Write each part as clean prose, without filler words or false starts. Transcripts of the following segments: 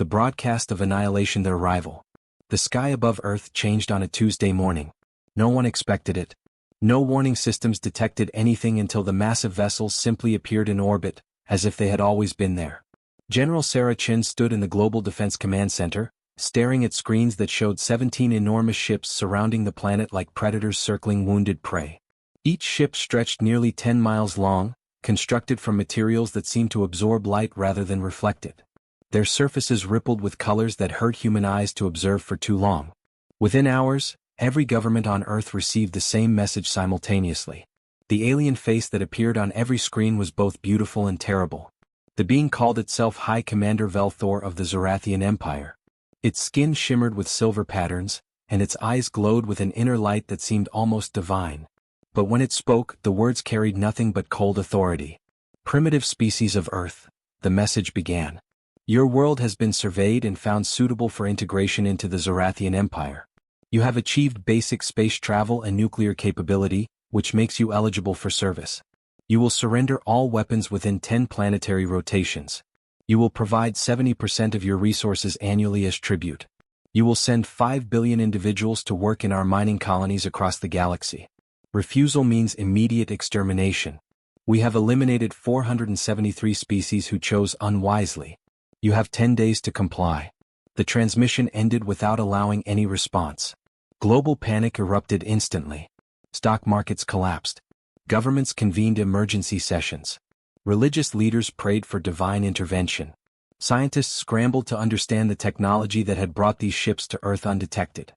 The broadcast of Annihilation, their rival. The sky above Earth changed on a Tuesday morning. No one expected it. No warning systems detected anything until the massive vessels simply appeared in orbit, as if they had always been there. General Sarah Chin stood in the Global Defense Command Center, staring at screens that showed 17 enormous ships surrounding the planet like predators circling wounded prey. Each ship stretched nearly 10 miles long, constructed from materials that seemed to absorb light rather than reflect it. Their surfaces rippled with colors that hurt human eyes to observe for too long. Within hours, every government on Earth received the same message simultaneously. The alien face that appeared on every screen was both beautiful and terrible. The being called itself High Commander Velthor of the Zarathian Empire. Its skin shimmered with silver patterns, and its eyes glowed with an inner light that seemed almost divine. But when it spoke, the words carried nothing but cold authority. Primitive species of Earth, the message began. Your world has been surveyed and found suitable for integration into the Zarathian Empire. You have achieved basic space travel and nuclear capability, which makes you eligible for service. You will surrender all weapons within 10 planetary rotations. You will provide 70% of your resources annually as tribute. You will send 5 billion individuals to work in our mining colonies across the galaxy. Refusal means immediate extermination. We have eliminated 473 species who chose unwisely. You have 10 days to comply. The transmission ended without allowing any response. Global panic erupted instantly. Stock markets collapsed. Governments convened emergency sessions. Religious leaders prayed for divine intervention. Scientists scrambled to understand the technology that had brought these ships to Earth undetected.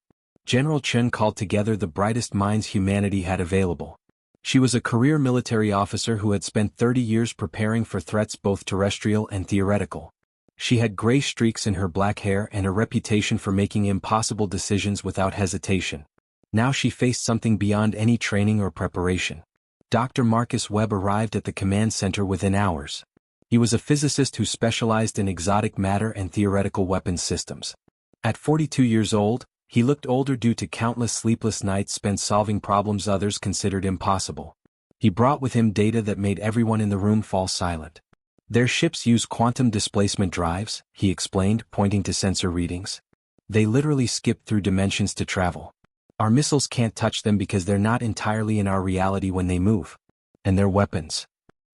General Chen called together the brightest minds humanity had available. She was a career military officer who had spent 30 years preparing for threats both terrestrial and theoretical. She had gray streaks in her black hair and a reputation for making impossible decisions without hesitation. Now she faced something beyond any training or preparation. Dr. Marcus Webb arrived at the command center within hours. He was a physicist who specialized in exotic matter and theoretical weapons systems. At 42 years old, he looked older due to countless sleepless nights spent solving problems others considered impossible. He brought with him data that made everyone in the room fall silent. Their ships use quantum displacement drives, he explained, pointing to sensor readings. They literally skip through dimensions to travel. Our missiles can't touch them because they're not entirely in our reality when they move. And their weapons.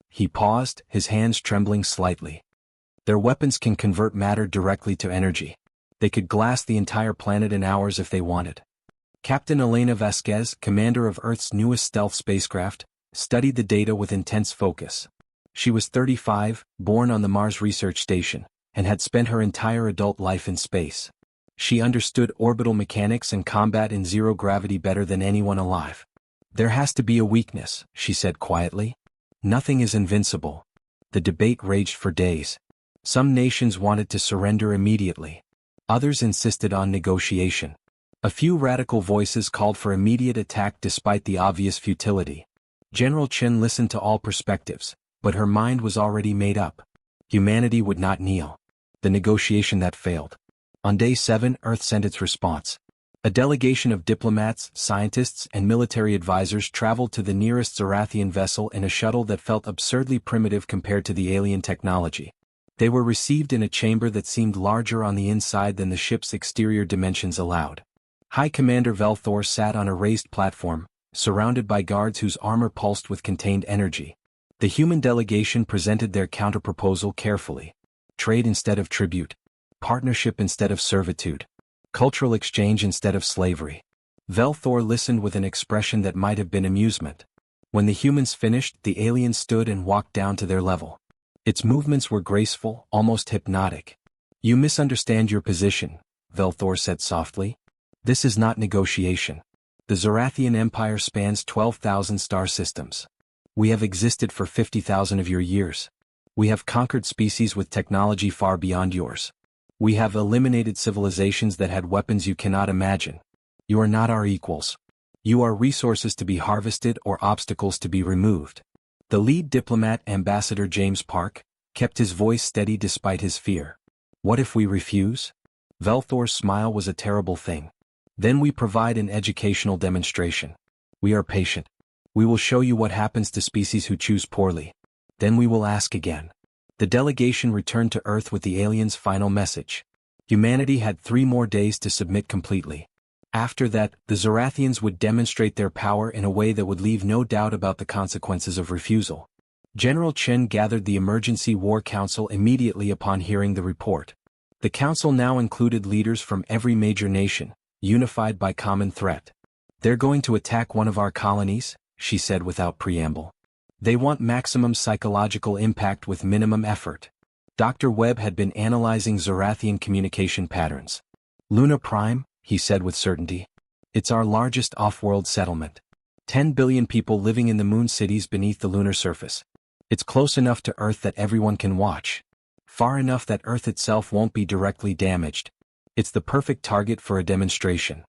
He paused, his hands trembling slightly. Their weapons can convert matter directly to energy. They could glass the entire planet in hours if they wanted. Captain Elena Vasquez, commander of Earth's newest stealth spacecraft, studied the data with intense focus. She was 35, born on the Mars Research Station, and had spent her entire adult life in space. She understood orbital mechanics and combat in zero gravity better than anyone alive. There has to be a weakness, she said quietly. Nothing is invincible. The debate raged for days. Some nations wanted to surrender immediately. Others insisted on negotiation. A few radical voices called for immediate attack despite the obvious futility. General Chen listened to all perspectives, but her mind was already made up. Humanity would not kneel. The negotiation that failed. On day 7, Earth sent its response. A delegation of diplomats, scientists, and military advisors traveled to the nearest Zarathian vessel in a shuttle that felt absurdly primitive compared to the alien technology. They were received in a chamber that seemed larger on the inside than the ship's exterior dimensions allowed. High Commander Velthor sat on a raised platform, surrounded by guards whose armor pulsed with contained energy. The human delegation presented their counterproposal carefully. Trade instead of tribute. Partnership instead of servitude. Cultural exchange instead of slavery. Velthor listened with an expression that might have been amusement. When the humans finished, the aliens stood and walked down to their level. Its movements were graceful, almost hypnotic. You misunderstand your position, Velthor said softly. This is not negotiation. The Zarathian Empire spans 12,000 star systems. We have existed for 50,000 of your years. We have conquered species with technology far beyond yours. We have eliminated civilizations that had weapons you cannot imagine. You are not our equals. You are resources to be harvested or obstacles to be removed. The lead diplomat, Ambassador James Park, kept his voice steady despite his fear. What if we refuse? Velthor's smile was a terrible thing. Then we provide an educational demonstration. We are patient. We will show you what happens to species who choose poorly. Then we will ask again. The delegation returned to Earth with the aliens' final message. Humanity had 3 more days to submit completely. After that, the Zorathians would demonstrate their power in a way that would leave no doubt about the consequences of refusal. General Chen gathered the Emergency War Council immediately upon hearing the report. The council now included leaders from every major nation, unified by common threat. "They're going to attack one of our colonies," she said without preamble. "They want maximum psychological impact with minimum effort." Dr. Webb had been analyzing Zorathian communication patterns. "Luna Prime," he said with certainty. "It's our largest off-world settlement. 10 billion people living in the moon cities beneath the lunar surface. It's close enough to Earth that everyone can watch. Far enough that Earth itself won't be directly damaged. It's the perfect target for a demonstration."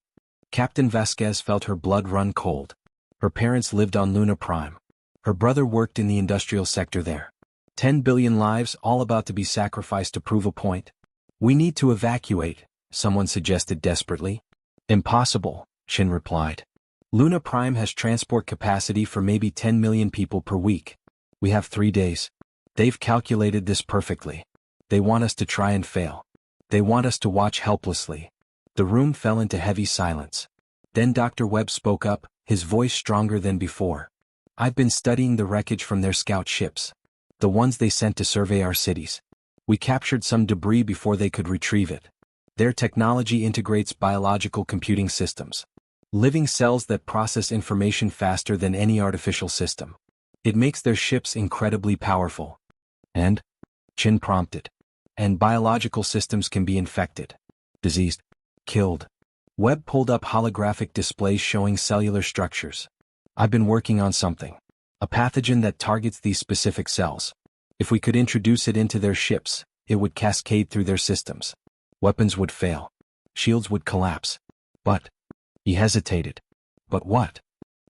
Captain Vasquez felt her blood run cold. Her parents lived on Luna Prime. Her brother worked in the industrial sector there. 10 billion lives all about to be sacrificed to prove a point. "We need to evacuate," someone suggested desperately. "Impossible," Chen replied. "Luna Prime has transport capacity for maybe 10 million people per week. We have 3 days. They've calculated this perfectly. They want us to try and fail. They want us to watch helplessly." The room fell into heavy silence. Then Dr. Webb spoke up, his voice stronger than before. "I've been studying the wreckage from their scout ships. The ones they sent to survey our cities. We captured some debris before they could retrieve it. Their technology integrates biological computing systems. Living cells that process information faster than any artificial system. It makes their ships incredibly powerful." "And?" Chin prompted. "And biological systems can be infected. Diseased. Killed." Webb pulled up holographic displays showing cellular structures. "I've been working on something. A pathogen that targets these specific cells. If we could introduce it into their ships, it would cascade through their systems. Weapons would fail. Shields would collapse. But..." He hesitated. "But what?"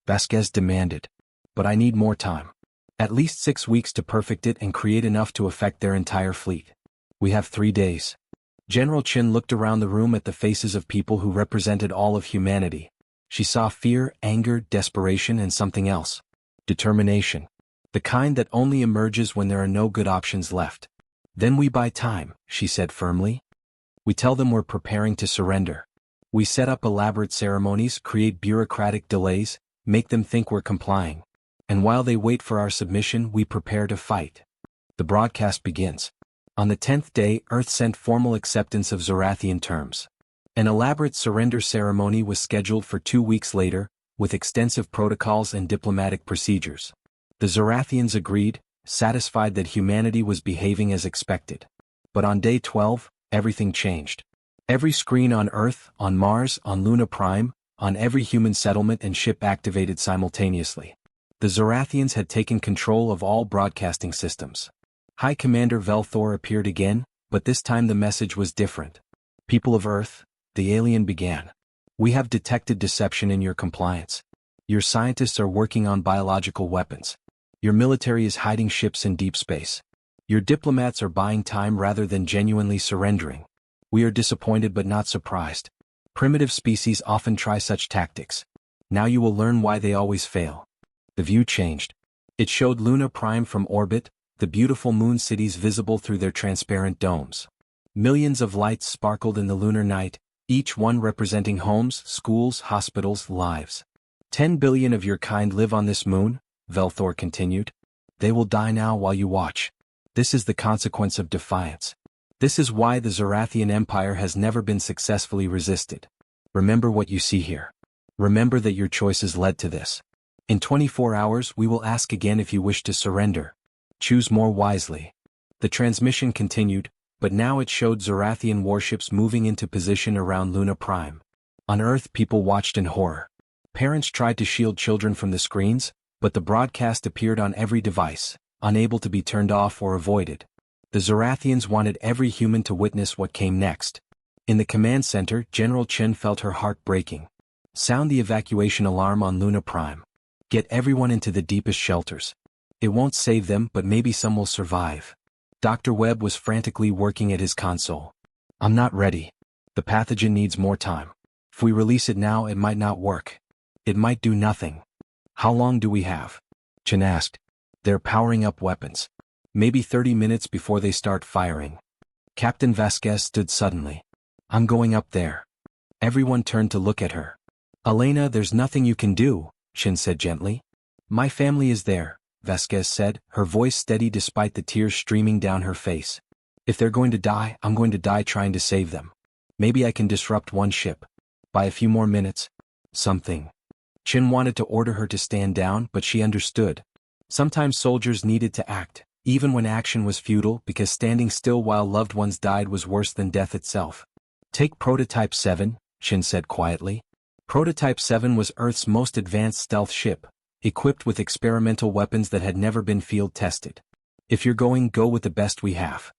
Vasquez demanded. "But I need more time. At least 6 weeks to perfect it and create enough to affect their entire fleet. We have 3 days. General Chen looked around the room at the faces of people who represented all of humanity. She saw fear, anger, desperation, and something else. Determination. The kind that only emerges when there are no good options left. "Then we buy time," she said firmly. "We tell them we're preparing to surrender. We set up elaborate ceremonies, create bureaucratic delays, make them think we're complying. And while they wait for our submission, we prepare to fight." The broadcast begins. On the 10th day, Earth sent formal acceptance of Zorathian terms. An elaborate surrender ceremony was scheduled for 2 weeks later, with extensive protocols and diplomatic procedures. The Zorathians agreed, satisfied that humanity was behaving as expected. But on day 12, everything changed. Every screen on Earth, on Mars, on Luna Prime, on every human settlement and ship activated simultaneously. The Zorathians had taken control of all broadcasting systems. High Commander Velthor appeared again, but this time the message was different. "People of Earth," the alien began. "We have detected deception in your compliance. Your scientists are working on biological weapons. Your military is hiding ships in deep space. Your diplomats are buying time rather than genuinely surrendering. We are disappointed but not surprised. Primitive species often try such tactics. Now you will learn why they always fail." The view changed. It showed Luna Prime from orbit, the beautiful moon cities visible through their transparent domes. Millions of lights sparkled in the lunar night, each one representing homes, schools, hospitals, lives. 10 billion of your kind live on this moon," Velthor continued. "They will die now while you watch. This is the consequence of defiance. This is why the Zorathian Empire has never been successfully resisted. Remember what you see here. Remember that your choices led to this. In 24 hours we will ask again if you wish to surrender. Choose more wisely." The transmission continued, but now it showed Zorathian warships moving into position around Luna Prime. On Earth people watched in horror. Parents tried to shield children from the screens, but the broadcast appeared on every device, unable to be turned off or avoided. The Zorathians wanted every human to witness what came next. In the command center, General Chen felt her heart breaking. "Sound the evacuation alarm on Luna Prime. Get everyone into the deepest shelters. It won't save them, but maybe some will survive." Dr. Webb was frantically working at his console. "I'm not ready. The pathogen needs more time. If we release it now, it might not work. It might do nothing." "How long do we have?" Chen asked. "They're powering up weapons. Maybe 30 minutes before they start firing." Captain Vasquez stood suddenly. I'm going up there. Everyone turned to look at her. Elena, there's nothing you can do, Shin said gently. My family is there, Vasquez said, her voice steady despite the tears streaming down her face. If they're going to die, I'm going to die trying to save them. Maybe I can disrupt one ship. By a few more minutes. Something. Chin wanted to order her to stand down, but she understood. Sometimes soldiers needed to act, even when action was futile, because standing still while loved ones died was worse than death itself. Take Prototype 7, Chin said quietly. Prototype 7 was Earth's most advanced stealth ship, equipped with experimental weapons that had never been field-tested. If you're going, go with the best we have.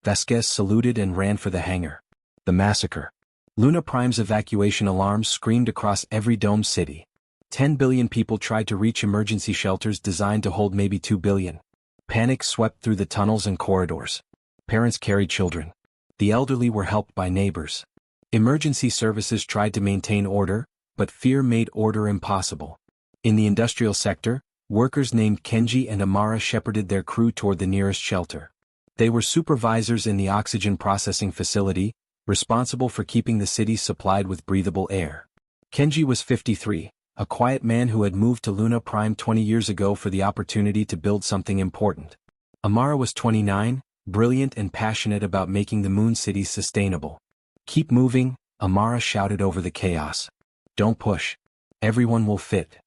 Vasquez saluted and ran for the hangar. The massacre. Luna Prime's evacuation alarms screamed across every domed city. 10 billion people tried to reach emergency shelters designed to hold maybe 2 billion. Panic swept through the tunnels and corridors. Parents carried children. The elderly were helped by neighbors. Emergency services tried to maintain order, but fear made order impossible. In the industrial sector, workers named Kenji and Amara shepherded their crew toward the nearest shelter. They were supervisors in the oxygen processing facility, responsible for keeping the city supplied with breathable air. Kenji was 53, a quiet man who had moved to Luna Prime 20 years ago for the opportunity to build something important. Amara was 29, brilliant and passionate about making the moon city sustainable. Keep moving, Amara shouted over the chaos. Don't push. Everyone will fit.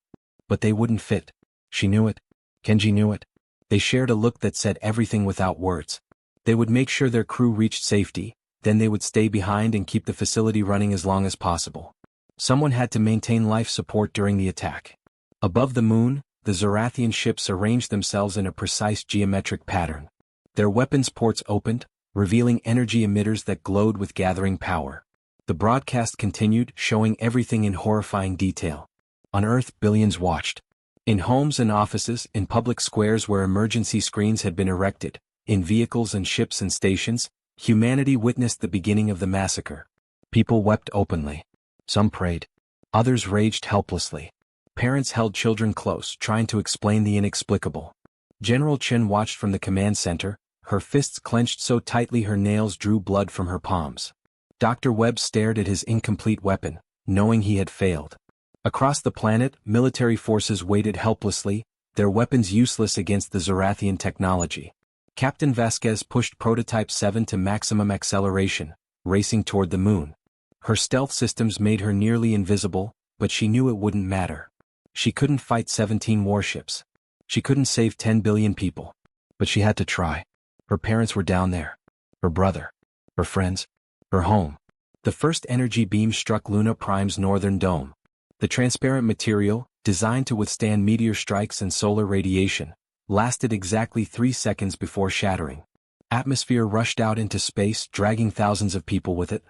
But they wouldn't fit. She knew it. Kenji knew it. They shared a look that said everything without words. They would make sure their crew reached safety, then they would stay behind and keep the facility running as long as possible. Someone had to maintain life support during the attack. Above the moon, the Zorathian ships arranged themselves in a precise geometric pattern. Their weapons ports opened, revealing energy emitters that glowed with gathering power. The broadcast continued, showing everything in horrifying detail. On Earth, billions watched. In homes and offices, in public squares where emergency screens had been erected, in vehicles and ships and stations, humanity witnessed the beginning of the massacre. People wept openly. Some prayed. Others raged helplessly. Parents held children close, trying to explain the inexplicable. General Chen watched from the command center, her fists clenched so tightly her nails drew blood from her palms. Dr. Webb stared at his incomplete weapon, knowing he had failed. Across the planet, military forces waited helplessly, their weapons useless against the Zorathian technology. Captain Vasquez pushed Prototype 7 to maximum acceleration, racing toward the moon. Her stealth systems made her nearly invisible, but she knew it wouldn't matter. She couldn't fight 17 warships. She couldn't save 10 billion people. But she had to try. Her parents were down there. Her brother. Her friends. Her home. The first energy beam struck Luna Prime's northern dome. The transparent material, designed to withstand meteor strikes and solar radiation, lasted exactly 3 seconds before shattering. Atmosphere rushed out into space, dragging thousands of people with it.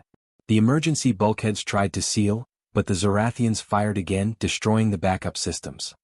The emergency bulkheads tried to seal, but the Zorathians fired again, destroying the backup systems.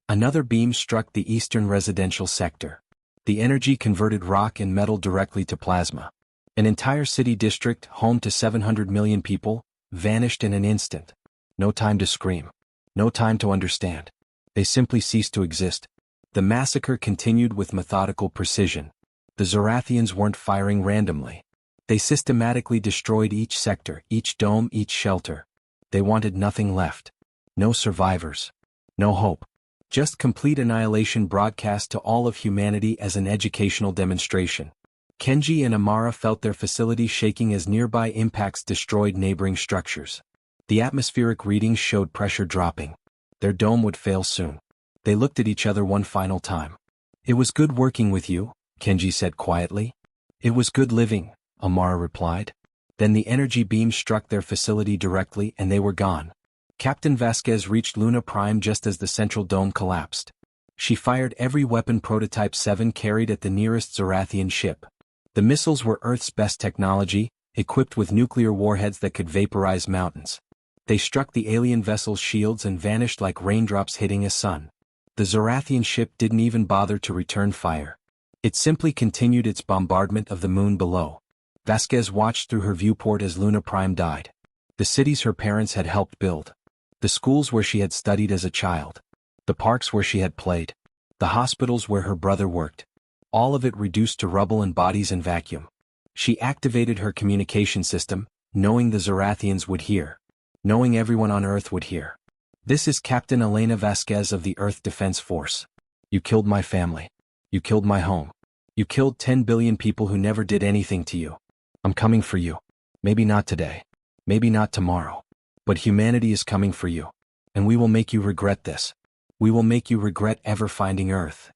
Another beam struck the eastern residential sector. The energy converted rock and metal directly to plasma. An entire city district, home to 700 million people, vanished in an instant. No time to scream. No time to understand. They simply ceased to exist. The massacre continued with methodical precision. The Zorathians weren't firing randomly. They systematically destroyed each sector, each dome, each shelter. They wanted nothing left. No survivors. No hope. Just complete annihilation broadcast to all of humanity as an educational demonstration. Kenji and Amara felt their facility shaking as nearby impacts destroyed neighboring structures. The atmospheric readings showed pressure dropping. Their dome would fail soon. They looked at each other one final time. It was good working with you, Kenji said quietly. It was good living, Amara replied. Then the energy beam struck their facility directly and they were gone. Captain Vasquez reached Luna Prime just as the central dome collapsed. She fired every weapon Prototype 7 carried at the nearest Zorathian ship. The missiles were Earth's best technology, equipped with nuclear warheads that could vaporize mountains. They struck the alien vessel's shields and vanished like raindrops hitting a sun. The Zorathian ship didn't even bother to return fire. It simply continued its bombardment of the moon below. Vasquez watched through her viewport as Luna Prime died. The cities her parents had helped build. The schools where she had studied as a child. The parks where she had played. The hospitals where her brother worked. All of it reduced to rubble and bodies and vacuum. She activated her communication system, knowing the Zorathians would hear. Knowing everyone on Earth would hear. This is Captain Elena Vasquez of the Earth Defense Force. You killed my family. You killed my home. You killed 10 billion people who never did anything to you. I'm coming for you. Maybe not today. Maybe not tomorrow. But humanity is coming for you. And we will make you regret this. We will make you regret ever finding Earth.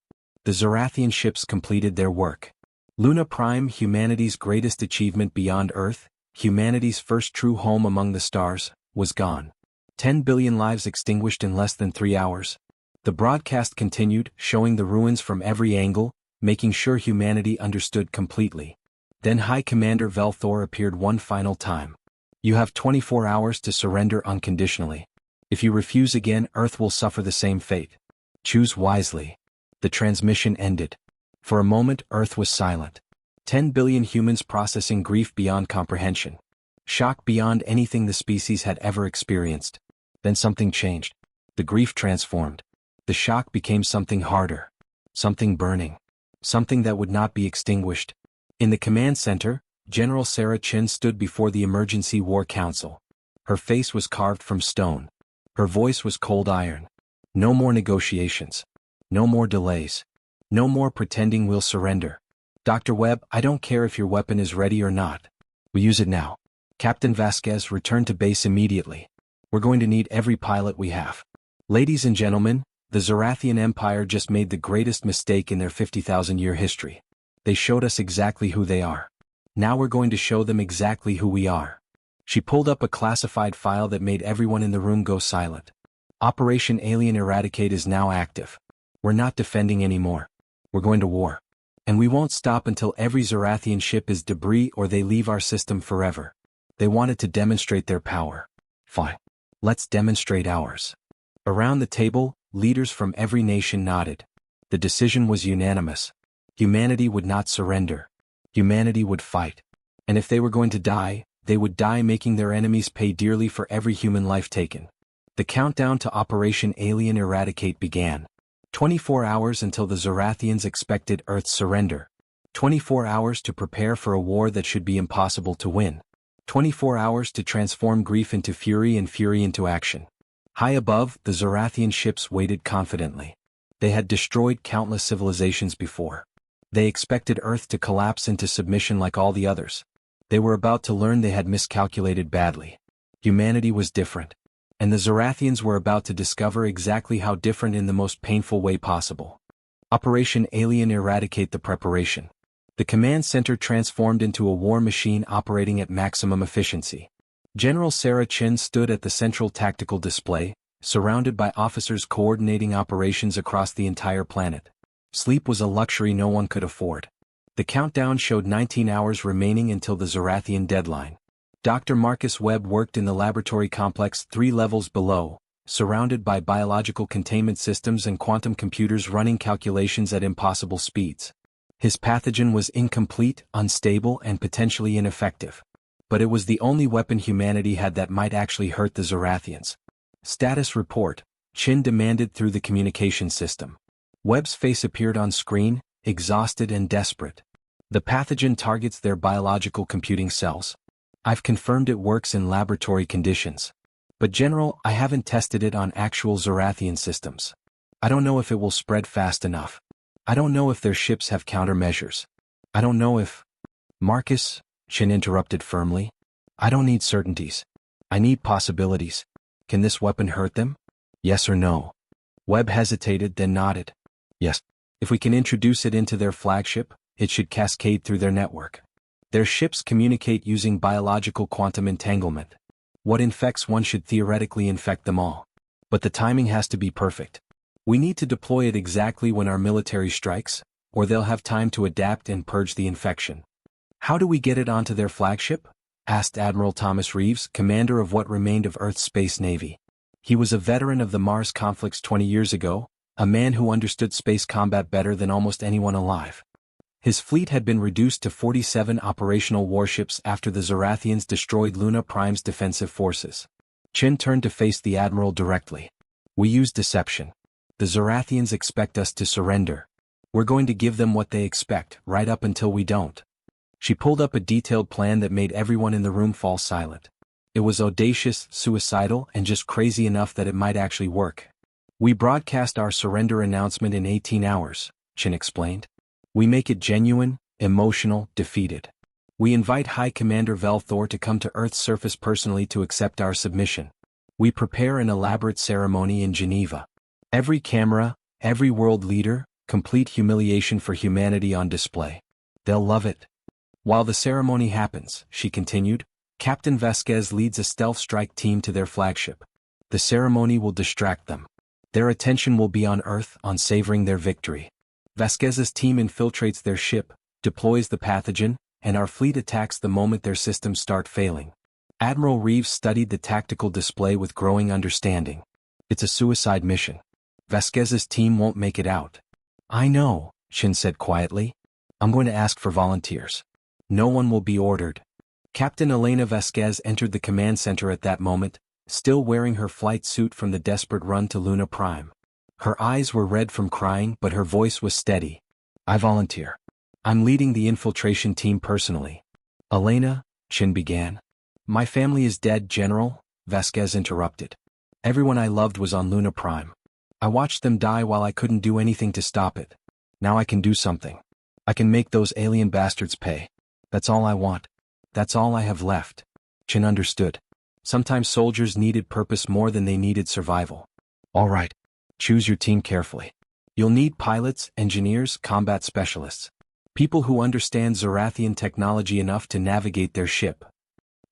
The Zorathian ships completed their work. Luna Prime, humanity's greatest achievement beyond Earth, humanity's first true home among the stars, was gone. 10 billion lives extinguished in less than 3 hours. The broadcast continued, showing the ruins from every angle, making sure humanity understood completely. Then High Commander Velthor appeared one final time. You have 24 hours to surrender unconditionally. If you refuse again, Earth will suffer the same fate. Choose wisely. The transmission ended. For a moment, Earth was silent. 10 billion humans processing grief beyond comprehension. Shock beyond anything the species had ever experienced. Then something changed. The grief transformed. The shock became something harder. Something burning. Something that would not be extinguished. In the command center, General Sarah Chin stood before the Emergency War Council. Her face was carved from stone. Her voice was cold iron. No more negotiations. No more delays. No more pretending we'll surrender. Dr. Webb, I don't care if your weapon is ready or not. We use it now. Captain Vasquez, return to base immediately. We're going to need every pilot we have. Ladies and gentlemen, the Zorathian Empire just made the greatest mistake in their 50,000-year history. They showed us exactly who they are. Now we're going to show them exactly who we are. She pulled up a classified file that made everyone in the room go silent. Operation Alien Eradicate is now active. We're not defending anymore. We're going to war. And we won't stop until every Zorathian ship is debris or they leave our system forever. They wanted to demonstrate their power. Fine. Let's demonstrate ours. Around the table, leaders from every nation nodded. The decision was unanimous. Humanity would not surrender. Humanity would fight. And if they were going to die, they would die making their enemies pay dearly for every human life taken. The countdown to Operation Alien Eradicate began. 24 hours until the Zorathians expected Earth's surrender. 24 hours to prepare for a war that should be impossible to win. 24 hours to transform grief into fury and fury into action. High above, the Zorathian ships waited confidently. They had destroyed countless civilizations before. They expected Earth to collapse into submission like all the others. They were about to learn they had miscalculated badly. Humanity was different. And the Zorathians were about to discover exactly how different in the most painful way possible. Operation Alien Eradicate. The preparation. The command center transformed into a war machine operating at maximum efficiency. General Sarah Chin stood at the central tactical display, surrounded by officers coordinating operations across the entire planet. Sleep was a luxury no one could afford. The countdown showed 19 hours remaining until the Zorathian deadline. Dr. Marcus Webb worked in the laboratory complex 3 levels below, surrounded by biological containment systems and quantum computers running calculations at impossible speeds. His pathogen was incomplete, unstable, and potentially ineffective. But it was the only weapon humanity had that might actually hurt the Zorathians. Status report, Chin demanded through the communication system. Webb's face appeared on screen, exhausted and desperate. The pathogen targets their biological computing cells. I've confirmed it works in laboratory conditions. But General, I haven't tested it on actual Zorathian systems. I don't know if it will spread fast enough. I don't know if their ships have countermeasures. I don't know if... Marcus, Chin interrupted firmly. I don't need certainties. I need possibilities. Can this weapon hurt them? Yes or no? Webb hesitated, then nodded. Yes. If we can introduce it into their flagship, it should cascade through their network. Their ships communicate using biological quantum entanglement. What infects one should theoretically infect them all. But the timing has to be perfect. We need to deploy it exactly when our military strikes, or they'll have time to adapt and purge the infection. How do we get it onto their flagship? Asked Admiral Thomas Reeves, commander of what remained of Earth's space navy. He was a veteran of the Mars conflicts 20 years ago, a man who understood space combat better than almost anyone alive. His fleet had been reduced to 47 operational warships after the Zorathians destroyed Luna Prime's defensive forces. Chin turned to face the Admiral directly. We use deception. The Zorathians expect us to surrender. We're going to give them what they expect, right up until we don't. She pulled up a detailed plan that made everyone in the room fall silent. It was audacious, suicidal, and just crazy enough that it might actually work. "We broadcast our surrender announcement in 18 hours, Chin explained. "We make it genuine, emotional, defeated. We invite High Commander Velthor to come to Earth's surface personally to accept our submission. We prepare an elaborate ceremony in Geneva. Every camera, every world leader, complete humiliation for humanity on display. They'll love it." "While the ceremony happens," she continued, "Captain Vasquez leads a stealth strike team to their flagship. The ceremony will distract them. Their attention will be on Earth, on savoring their victory. Vasquez's team infiltrates their ship, deploys the pathogen, and our fleet attacks the moment their systems start failing." Admiral Reeves studied the tactical display with growing understanding. "It's a suicide mission. Vasquez's team won't make it out." "I know," Chin said quietly. "I'm going to ask for volunteers. No one will be ordered." Captain Elena Vasquez entered the command center at that moment, still wearing her flight suit from the desperate run to Luna Prime. Her eyes were red from crying, but her voice was steady. "I volunteer. I'm leading the infiltration team personally." "Elena," Chin began. "My family is dead, General," Vasquez interrupted. "Everyone I loved was on Luna Prime. I watched them die while I couldn't do anything to stop it. Now I can do something. I can make those alien bastards pay. That's all I want. That's all I have left." Chin understood. Sometimes soldiers needed purpose more than they needed survival. "All right. Choose your team carefully. You'll need pilots, engineers, combat specialists. People who understand Zorathian technology enough to navigate their ship."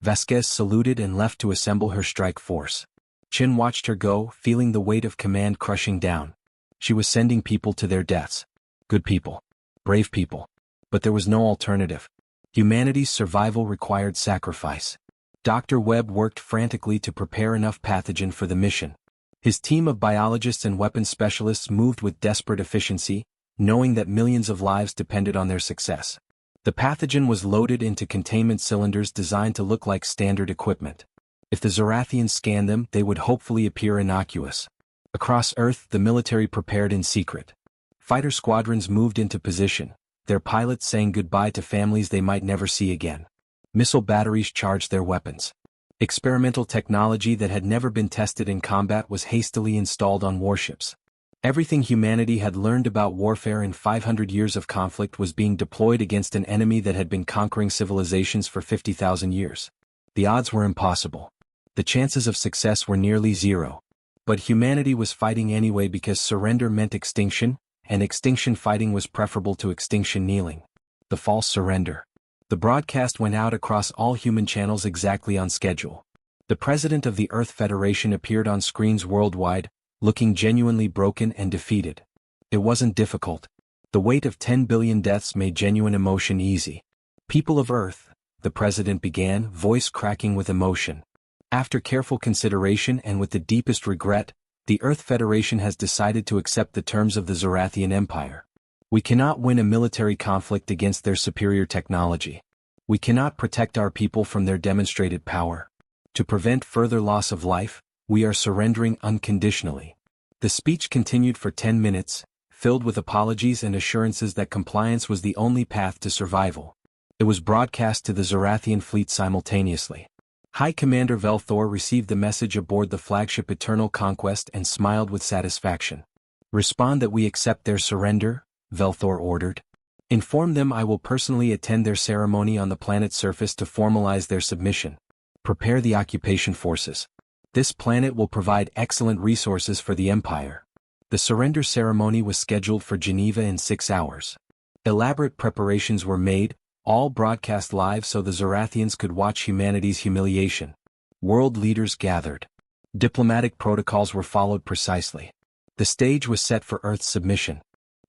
Vasquez saluted and left to assemble her strike force. Chin watched her go, feeling the weight of command crushing down. She was sending people to their deaths. Good people. Brave people. But there was no alternative. Humanity's survival required sacrifice. Dr. Webb worked frantically to prepare enough pathogen for the mission. His team of biologists and weapons specialists moved with desperate efficiency, knowing that millions of lives depended on their success. The pathogen was loaded into containment cylinders designed to look like standard equipment. If the Zorathians scanned them, they would hopefully appear innocuous. Across Earth, the military prepared in secret. Fighter squadrons moved into position, their pilots saying goodbye to families they might never see again. Missile batteries charged their weapons. Experimental technology that had never been tested in combat was hastily installed on warships. Everything humanity had learned about warfare in 500 years of conflict was being deployed against an enemy that had been conquering civilizations for 50,000 years. The odds were impossible. The chances of success were nearly zero. But humanity was fighting anyway because surrender meant extinction, and extinction fighting was preferable to extinction kneeling. The false surrender. The broadcast went out across all human channels exactly on schedule. The president of the Earth Federation appeared on screens worldwide, looking genuinely broken and defeated. It wasn't difficult. The weight of 10 billion deaths made genuine emotion easy. "People of Earth," the president began, voice cracking with emotion. "After careful consideration and with the deepest regret, the Earth Federation has decided to accept the terms of the Zorathian Empire. We cannot win a military conflict against their superior technology. We cannot protect our people from their demonstrated power. To prevent further loss of life, we are surrendering unconditionally." The speech continued for 10 minutes, filled with apologies and assurances that compliance was the only path to survival. It was broadcast to the Zorathian fleet simultaneously. High Commander Velthor received the message aboard the flagship Eternal Conquest and smiled with satisfaction. "Respond that we accept their surrender," Velthor ordered. "Inform them I will personally attend their ceremony on the planet's surface to formalize their submission. Prepare the occupation forces. This planet will provide excellent resources for the Empire." The surrender ceremony was scheduled for Geneva in 6 hours. Elaborate preparations were made, all broadcast live so the Zorathians could watch humanity's humiliation. World leaders gathered. Diplomatic protocols were followed precisely. The stage was set for Earth's submission.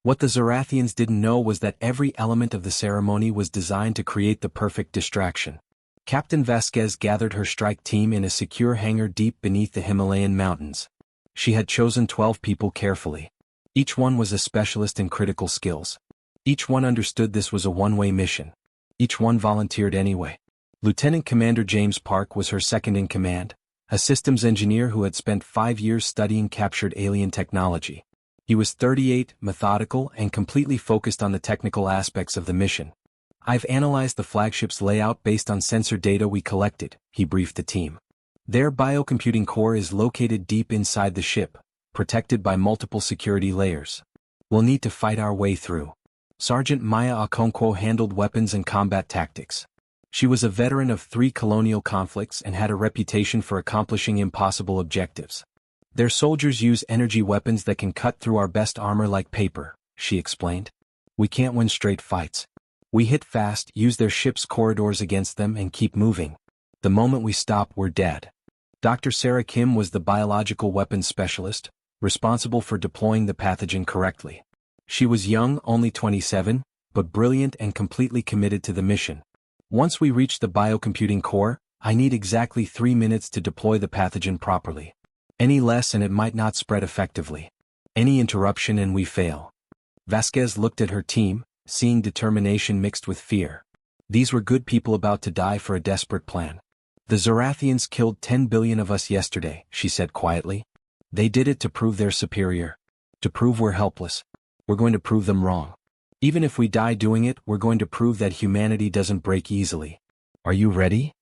What the Zorathians didn't know was that every element of the ceremony was designed to create the perfect distraction. Captain Vasquez gathered her strike team in a secure hangar deep beneath the Himalayan mountains. She had chosen 12 people carefully. Each one was a specialist in critical skills. Each one understood this was a one-way mission. Each one volunteered anyway. Lieutenant Commander James Park was her second-in-command, a systems engineer who had spent 5 years studying captured alien technology. He was 38, methodical, and completely focused on the technical aspects of the mission. "I've analyzed the flagship's layout based on sensor data we collected," he briefed the team. "Their biocomputing core is located deep inside the ship, protected by multiple security layers. We'll need to fight our way through." Sergeant Maya Okonkwo handled weapons and combat tactics. She was a veteran of 3 colonial conflicts and had a reputation for accomplishing impossible objectives. "Their soldiers use energy weapons that can cut through our best armor like paper," she explained. "We can't win straight fights. We hit fast, use their ship's corridors against them, and keep moving. The moment we stop, we're dead." Dr. Sarah Kim was the biological weapons specialist, responsible for deploying the pathogen correctly. She was young, only 27, but brilliant and completely committed to the mission. "Once we reach the biocomputing core, I need exactly 3 minutes to deploy the pathogen properly. Any less and it might not spread effectively. Any interruption and we fail." Vasquez looked at her team, seeing determination mixed with fear. These were good people about to die for a desperate plan. "The Zorathians killed 10 billion of us yesterday," she said quietly. "They did it to prove they're superior. To prove we're helpless. We're going to prove them wrong. Even if we die doing it, we're going to prove that humanity doesn't break easily. Are you ready?"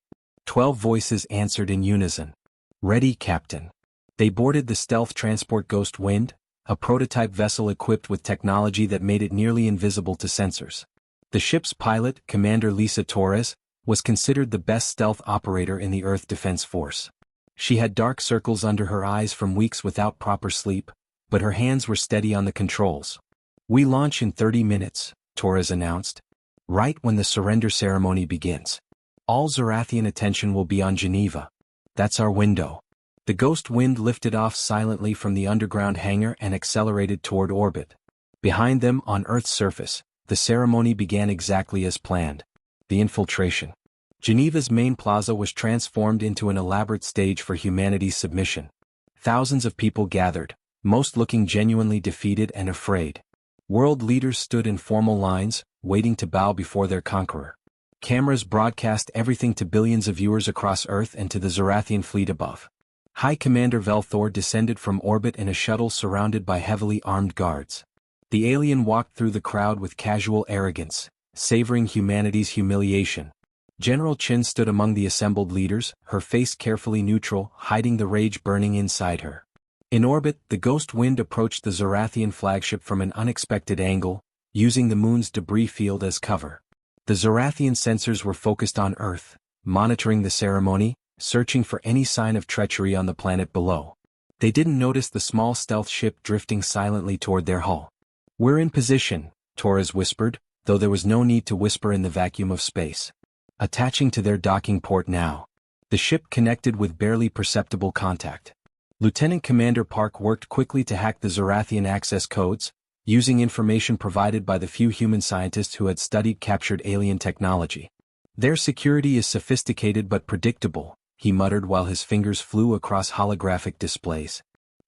12 voices answered in unison. "Ready, Captain." They boarded the stealth transport Ghost Wind, a prototype vessel equipped with technology that made it nearly invisible to sensors. The ship's pilot, Commander Lisa Torres, was considered the best stealth operator in the Earth Defense Force. She had dark circles under her eyes from weeks without proper sleep, but her hands were steady on the controls. "We launch in 30 minutes, Torres announced. "Right when the surrender ceremony begins. All Zorathian attention will be on Geneva. That's our window." The Ghost Wind lifted off silently from the underground hangar and accelerated toward orbit. Behind them, on Earth's surface, the ceremony began exactly as planned. The infiltration. Geneva's main plaza was transformed into an elaborate stage for humanity's submission. Thousands of people gathered, most looking genuinely defeated and afraid. World leaders stood in formal lines, waiting to bow before their conqueror. Cameras broadcast everything to billions of viewers across Earth and to the Zorathian fleet above. High Commander Velthor descended from orbit in a shuttle surrounded by heavily armed guards. The alien walked through the crowd with casual arrogance, savoring humanity's humiliation. General Chin stood among the assembled leaders, her face carefully neutral, hiding the rage burning inside her. In orbit, the Ghost Wind approached the Zorathian flagship from an unexpected angle, using the moon's debris field as cover. The Zorathian sensors were focused on Earth, monitoring the ceremony, searching for any sign of treachery on the planet below. They didn't notice the small stealth ship drifting silently toward their hull. "We're in position," Torres whispered, though there was no need to whisper in the vacuum of space. "Attaching to their docking port now." The ship connected with barely perceptible contact. Lieutenant Commander Park worked quickly to hack the Zorathian access codes, using information provided by the few human scientists who had studied captured alien technology. "Their security is sophisticated but predictable," he muttered while his fingers flew across holographic displays.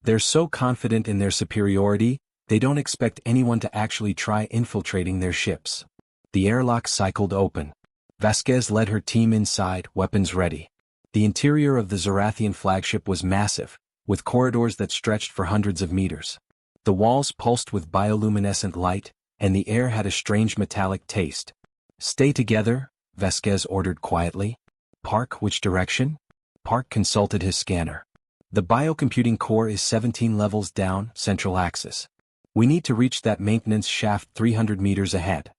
"They're so confident in their superiority, they don't expect anyone to actually try infiltrating their ships." The airlock cycled open. Vasquez led her team inside, weapons ready. The interior of the Zorathian flagship was massive, with corridors that stretched for hundreds of meters. The walls pulsed with bioluminescent light, and the air had a strange metallic taste. "Stay together," Vasquez ordered quietly. "Park, which direction?" Park consulted his scanner. "The biocomputing core is 17 levels down, central axis. We need to reach that maintenance shaft 300 meters ahead."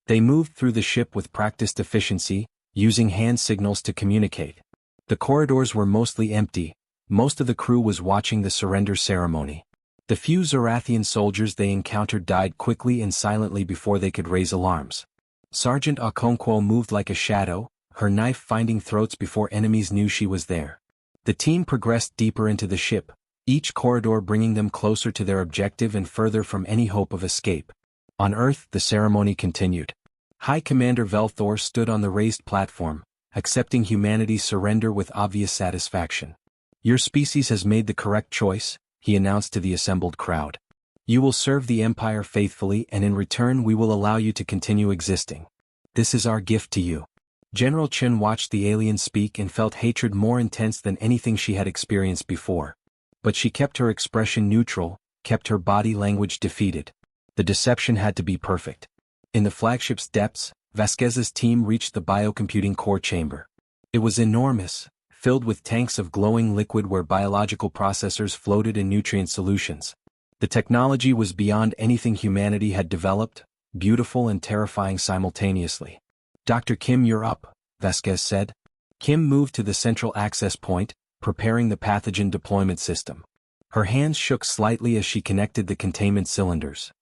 They moved through the ship with practiced efficiency, using hand signals to communicate. The corridors were mostly empty. Most of the crew was watching the surrender ceremony. The few Zorathian soldiers they encountered died quickly and silently before they could raise alarms. Sergeant Okonkwo moved like a shadow, her knife finding throats before enemies knew she was there. The team progressed deeper into the ship, each corridor bringing them closer to their objective and further from any hope of escape. On Earth, the ceremony continued. High Commander Velthor stood on the raised platform, accepting humanity's surrender with obvious satisfaction. "Your species has made the correct choice," he announced to the assembled crowd. "You will serve the Empire faithfully and in return we will allow you to continue existing. This is our gift to you." General Chen watched the alien speak and felt hatred more intense than anything she had experienced before. But she kept her expression neutral, kept her body language defeated. The deception had to be perfect. In the flagship's depths, Vasquez's team reached the biocomputing core chamber. It was enormous, filled with tanks of glowing liquid where biological processors floated in nutrient solutions. The technology was beyond anything humanity had developed, beautiful and terrifying simultaneously. "Dr. Kim, you're up," Vasquez said. Kim moved to the central access point, preparing the pathogen deployment system. Her hands shook slightly as she connected the containment cylinders.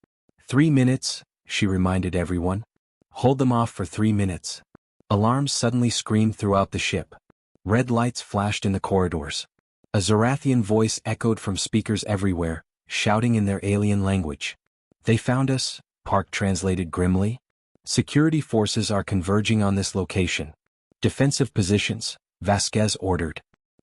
3 minutes, she reminded everyone. "Hold them off for 3 minutes." Alarms suddenly screamed throughout the ship. Red lights flashed in the corridors. A Zorathian voice echoed from speakers everywhere, shouting in their alien language. "They found us," Park translated grimly. "Security forces are converging on this location. Defensive positions," Vasquez ordered.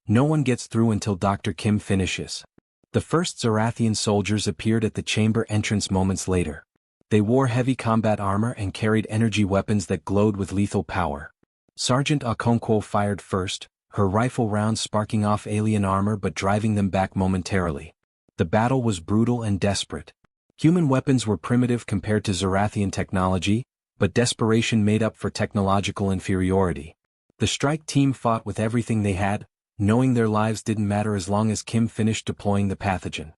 "No one gets through until Dr. Kim finishes." The first Zorathian soldiers appeared at the chamber entrance moments later. They wore heavy combat armor and carried energy weapons that glowed with lethal power. Sergeant Okonkwo fired first, her rifle rounds sparking off alien armor but driving them back momentarily. The battle was brutal and desperate. Human weapons were primitive compared to Zorathian technology, but desperation made up for technological inferiority. The strike team fought with everything they had, knowing their lives didn't matter as long as Kim finished deploying the pathogen.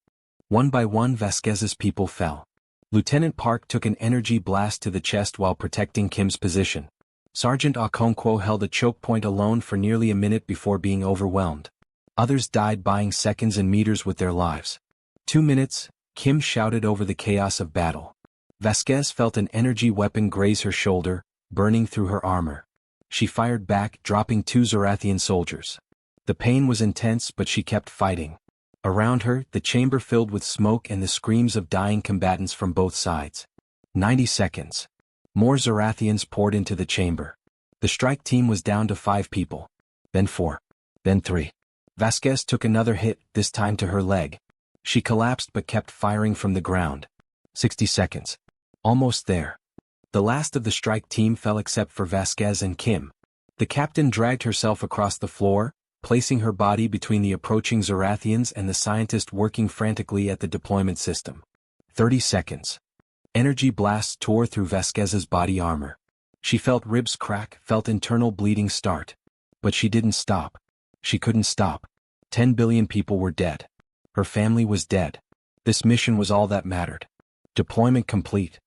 One by one Vasquez's people fell. Lieutenant Park took an energy blast to the chest while protecting Kim's position. Sergeant Okonkwo held a choke point alone for nearly a minute before being overwhelmed. Others died buying seconds and meters with their lives. 2 minutes, Kim shouted over the chaos of battle. Vasquez felt an energy weapon graze her shoulder, burning through her armor. She fired back, dropping 2 Zorathian soldiers. The pain was intense, but she kept fighting. Around her, the chamber filled with smoke and the screams of dying combatants from both sides. 90 seconds. More Zorathians poured into the chamber. The strike team was down to 5 people. Then 4. Then 3. Vasquez took another hit, this time to her leg. She collapsed but kept firing from the ground. 60 seconds. Almost there. The last of the strike team fell except for Vasquez and Kim. The captain dragged herself across the floor, placing her body between the approaching Zorathians and the scientist working frantically at the deployment system. 30 seconds. Energy blasts tore through Vasquez's body armor. She felt ribs crack, felt internal bleeding start. But she didn't stop. She couldn't stop. 10 billion people were dead. Her family was dead. This mission was all that mattered. Deployment complete.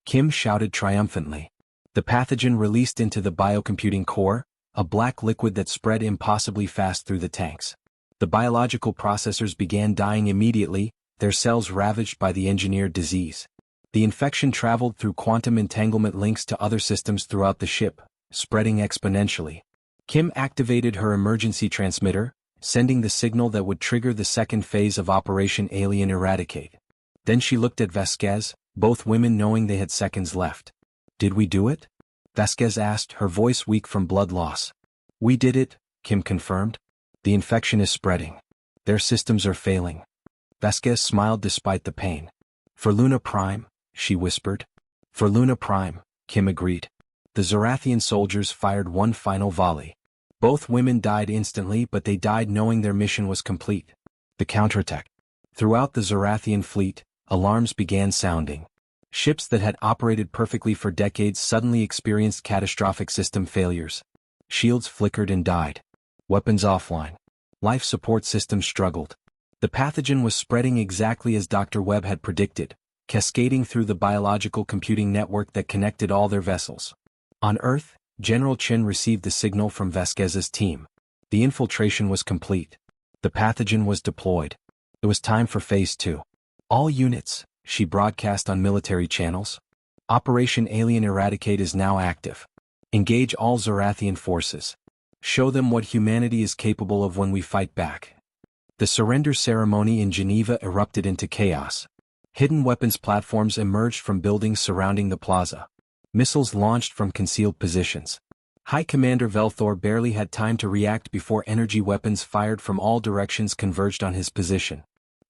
Kim shouted triumphantly. The pathogen released into the biocomputing core, a black liquid that spread impossibly fast through the tanks. The biological processors began dying immediately, their cells ravaged by the engineered disease. The infection traveled through quantum entanglement links to other systems throughout the ship, spreading exponentially. Kim activated her emergency transmitter, sending the signal that would trigger the second phase of Operation Alien Eradicate. Then she looked at Vasquez, both women knowing they had seconds left. "Did we do it?" Vasquez asked, her voice weak from blood loss. "We did it," Kim confirmed. "The infection is spreading. Their systems are failing." Vasquez smiled despite the pain. "For Luna Prime," she whispered. "For Luna Prime," Kim agreed. The Zorathian soldiers fired one final volley. Both women died instantly, but they died knowing their mission was complete. The counterattack. Throughout the Zorathian fleet, alarms began sounding. Ships that had operated perfectly for decades suddenly experienced catastrophic system failures. Shields flickered and died. Weapons offline. Life support systems struggled. The pathogen was spreading exactly as Dr. Webb had predicted, cascading through the biological computing network that connected all their vessels. On Earth, General Chen received the signal from Vasquez's team. The infiltration was complete. The pathogen was deployed. It was time for Phase 2. "All units," she broadcast on military channels. "Operation Alien Eradicate is now active. Engage all Zorathian forces. Show them what humanity is capable of when we fight back." The surrender ceremony in Geneva erupted into chaos. Hidden weapons platforms emerged from buildings surrounding the plaza. Missiles launched from concealed positions. High Commander Velthor barely had time to react before energy weapons fired from all directions converged on his position.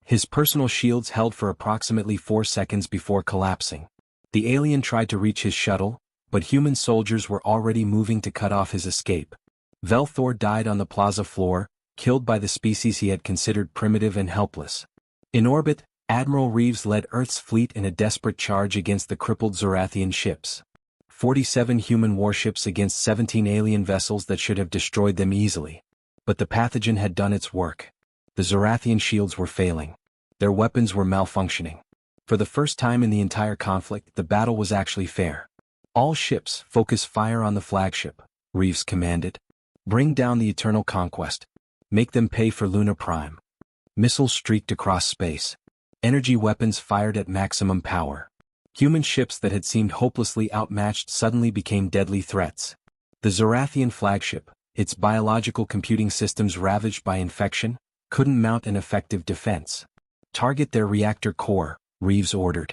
His personal shields held for approximately 4 seconds before collapsing. The alien tried to reach his shuttle, but human soldiers were already moving to cut off his escape. Velthor died on the plaza floor, killed by the species he had considered primitive and helpless. In orbit, Admiral Reeves led Earth's fleet in a desperate charge against the crippled Zorathian ships. 47 human warships against 17 alien vessels that should have destroyed them easily. But the pathogen had done its work. The Zorathian shields were failing. Their weapons were malfunctioning. For the first time in the entire conflict, the battle was actually fair. All ships, focus fire on the flagship, Reeves commanded. Bring down the Eternal Conquest. Make them pay for Luna Prime. Missiles streaked across space. Energy weapons fired at maximum power. Human ships that had seemed hopelessly outmatched suddenly became deadly threats. The Zorathian flagship, its biological computing systems ravaged by infection, couldn't mount an effective defense. Target their reactor core, Reeves ordered.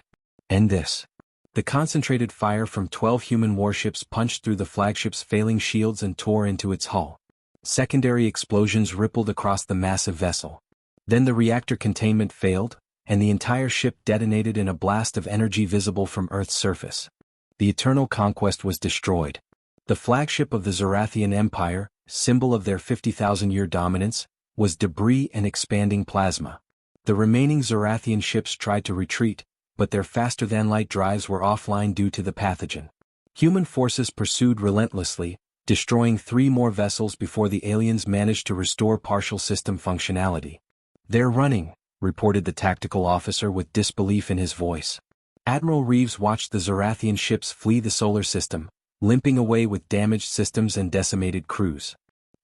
End this. The concentrated fire from 12 human warships punched through the flagship's failing shields and tore into its hull. Secondary explosions rippled across the massive vessel. Then the reactor containment failed, and the entire ship detonated in a blast of energy visible from Earth's surface. The Eternal Conquest was destroyed. The flagship of the Zorathian Empire, symbol of their 50,000-year dominance, was debris and expanding plasma. The remaining Zorathian ships tried to retreat, but their faster-than-light drives were offline due to the pathogen. Human forces pursued relentlessly, destroying 3 more vessels before the aliens managed to restore partial system functionality. "They're running," reported the tactical officer with disbelief in his voice. Admiral Reeves watched the Zorathian ships flee the solar system, limping away with damaged systems and decimated crews.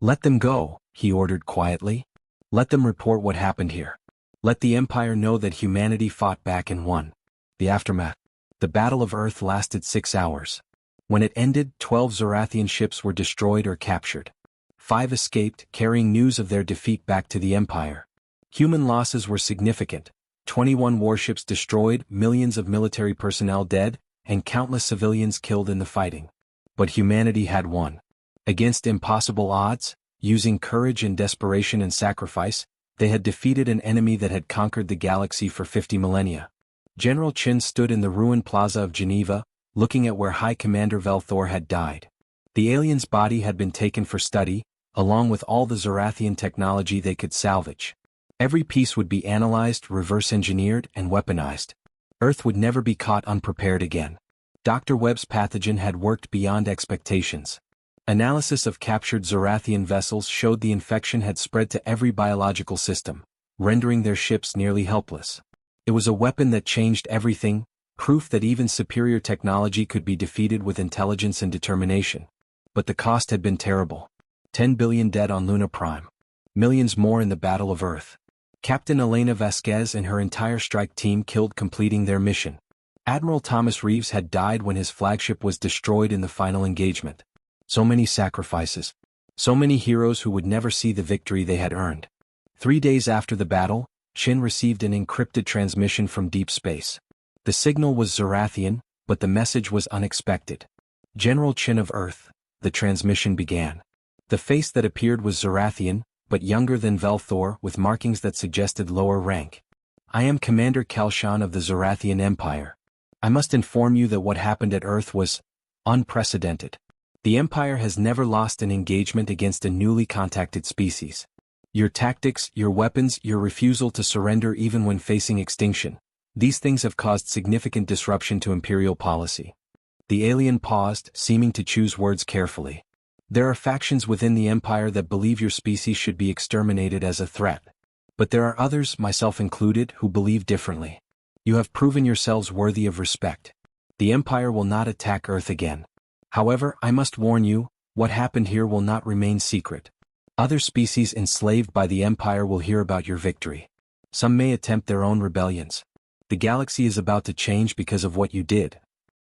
"Let them go," he ordered quietly. "Let them report what happened here. Let the Empire know that humanity fought back and won." The aftermath. The Battle of Earth lasted 6 hours. When it ended, 12 Zorathian ships were destroyed or captured. 5 escaped, carrying news of their defeat back to the Empire. Human losses were significant: 21 warships destroyed, millions of military personnel dead, and countless civilians killed in the fighting. But humanity had won. Against impossible odds, using courage and desperation and sacrifice, they had defeated an enemy that had conquered the galaxy for 50 millennia. General Chin stood in the ruined plaza of Geneva, looking at where High Commander Velthor had died. The alien's body had been taken for study, along with all the Zorathian technology they could salvage. Every piece would be analyzed, reverse-engineered, and weaponized. Earth would never be caught unprepared again. Dr. Webb's pathogen had worked beyond expectations. Analysis of captured Zorathian vessels showed the infection had spread to every biological system, rendering their ships nearly helpless. It was a weapon that changed everything, proof that even superior technology could be defeated with intelligence and determination. But the cost had been terrible. 10 billion dead on Luna Prime. Millions more in the Battle of Earth. Captain Elena Vasquez and her entire strike team killed completing their mission. Admiral Thomas Reeves had died when his flagship was destroyed in the final engagement. So many sacrifices. So many heroes who would never see the victory they had earned. 3 days after the battle, Chin received an encrypted transmission from deep space. The signal was Zorathian, but the message was unexpected. "General Chin of Earth," the transmission began. The face that appeared was Zorathian, but younger than Velthor, with markings that suggested lower rank. "I am Commander Kelshan of the Zorathian Empire. I must inform you that what happened at Earth was unprecedented. The Empire has never lost an engagement against a newly contacted species. Your tactics, your weapons, your refusal to surrender even when facing extinction, these things have caused significant disruption to Imperial policy." The alien paused, seeming to choose words carefully. "There are factions within the Empire that believe your species should be exterminated as a threat. But there are others, myself included, who believe differently. You have proven yourselves worthy of respect. The Empire will not attack Earth again. However, I must warn you, what happened here will not remain secret. Other species enslaved by the Empire will hear about your victory. Some may attempt their own rebellions. The galaxy is about to change because of what you did."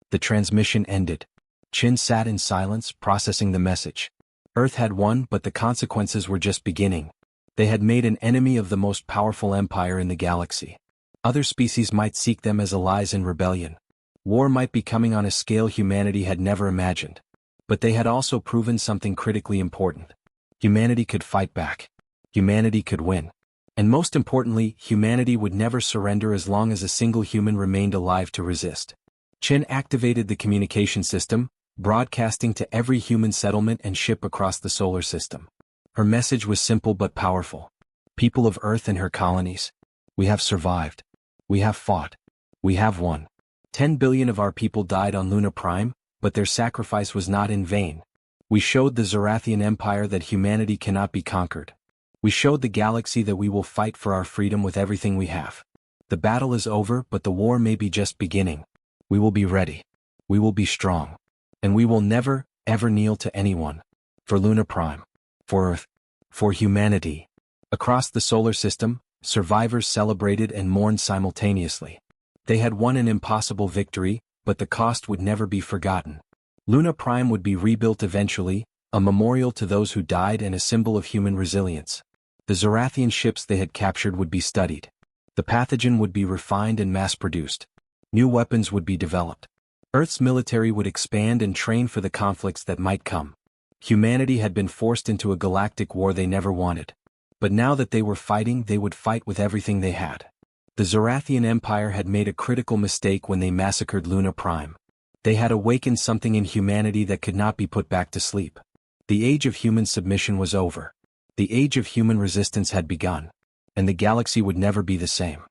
The transmission ended. Chin sat in silence, processing the message. Earth had won, but the consequences were just beginning. They had made an enemy of the most powerful empire in the galaxy. Other species might seek them as allies in rebellion. War might be coming on a scale humanity had never imagined. But they had also proven something critically important. Humanity could fight back. Humanity could win. And most importantly, humanity would never surrender as long as a single human remained alive to resist. Chin activated the communication system, broadcasting to every human settlement and ship across the solar system. Her message was simple but powerful. "People of Earth and her colonies, we have survived. We have fought. We have won. 10 billion of our people died on Luna Prime, but their sacrifice was not in vain. We showed the Zarathian Empire that humanity cannot be conquered. We showed the galaxy that we will fight for our freedom with everything we have. The battle is over, but the war may be just beginning. We will be ready. We will be strong. And we will never, ever kneel to anyone. For Luna Prime. For Earth. For humanity. Across the solar system, survivors celebrated and mourned simultaneously. They had won an impossible victory, but the cost would never be forgotten. Luna Prime would be rebuilt eventually, a memorial to those who died and a symbol of human resilience. The Zarathian ships they had captured would be studied. The pathogen would be refined and mass-produced. New weapons would be developed. Earth's military would expand and train for the conflicts that might come. Humanity had been forced into a galactic war they never wanted. But now that they were fighting, they would fight with everything they had. The Zarathian Empire had made a critical mistake when they massacred Luna Prime. They had awakened something in humanity that could not be put back to sleep. The age of human submission was over. The age of human resistance had begun. And the galaxy would never be the same.